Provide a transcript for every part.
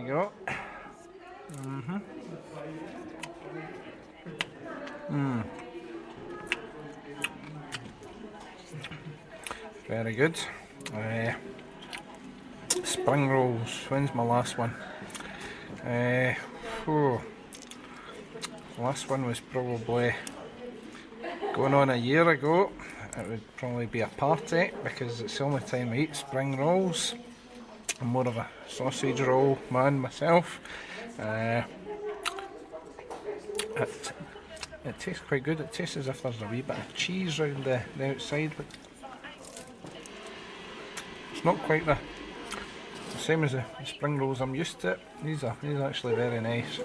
we go. Very good. Spring rolls. When's my last one? Last one was probably going on a year ago. It would probably be a party because it's the only time I eat spring rolls. I'm more of a sausage roll man myself. It tastes quite good. It tastes as if there's a wee bit of cheese round the outside, but it's not quite the same as the spring rolls I'm used to. These are actually very nice.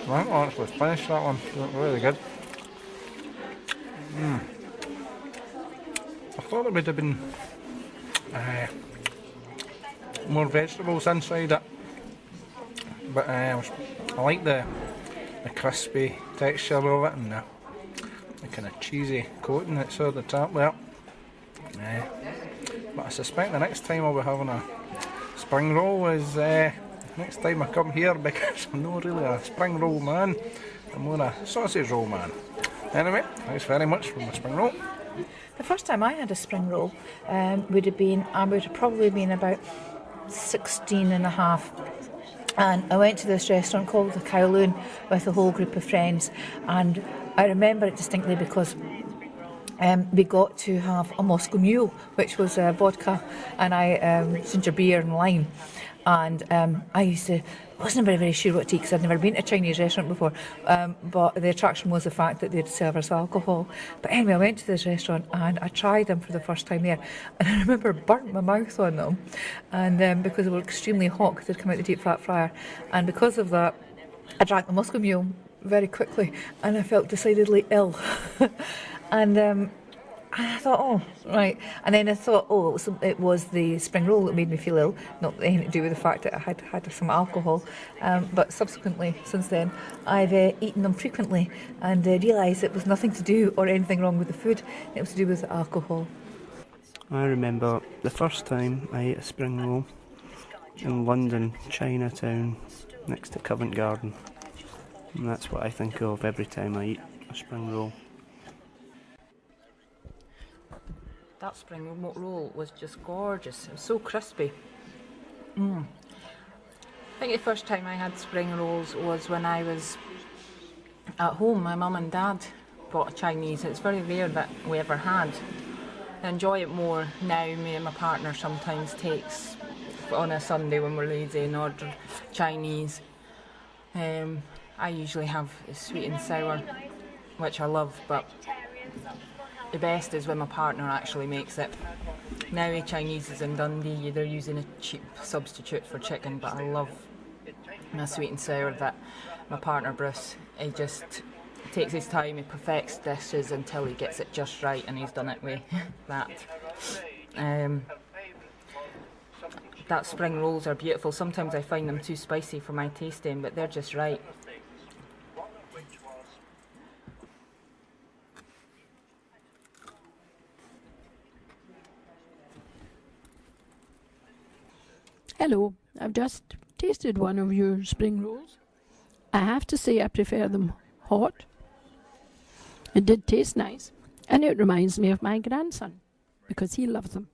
I'll actually finish that one. Really good. I thought there would have been more vegetables inside it, but I like the crispy texture of it and the kind of cheesy coating that's on the top there. But I suspect the next time I'll be having a spring roll is next time I come here, because I'm not really a spring roll man, I'm more a sausage roll man. Anyway, thanks very much for my spring roll. The first time I had a spring roll I would have probably been about 16 and a half. And I went to this restaurant called the Kowloon with a whole group of friends, and I remember it distinctly because we got to have a Moscow Mule, which was vodka and ginger beer and lime. And I wasn't very sure what to eat because I'd never been to a Chinese restaurant before, but the attraction was the fact that they'd serve us alcohol. But anyway, I went to this restaurant and I tried them for the first time there, and I remember burnt my mouth on them, and because they were extremely hot because they'd come out of the deep fat fryer, and because of that I drank the Moscow Mule very quickly and I felt decidedly ill. And I thought, oh, right. And then I thought, oh, it was the spring roll that made me feel ill, not anything to do with the fact that I had some alcohol. But subsequently, since then, I've eaten them frequently and realised it was nothing to do or anything wrong with the food. It was to do with the alcohol. I remember the first time I ate a spring roll in London, Chinatown, next to Covent Garden. And that's what I think of every time I eat a spring roll. That spring roll was just gorgeous. It was so crispy. I think the first time I had spring rolls was when I was at home. My mum and dad bought a Chinese. It's very rare that we ever had. I enjoy it more now. Me and my partner sometimes takes on a Sunday when we're lazy and order Chinese. I usually have sweet and sour, which I love, but the best is when my partner actually makes it. Now Chinese is in Dundee, they're using a cheap substitute for chicken, but I love my sweet and sour that my partner Bruce, he just takes his time, he perfects dishes until he gets it just right, and he's done it with that. That spring rolls are beautiful. Sometimes I find them too spicy for my tasting, but they're just right. Hello, I've just tasted one of your spring rolls. I have to say I prefer them hot. It did taste nice, and it reminds me of my grandson because he loves them.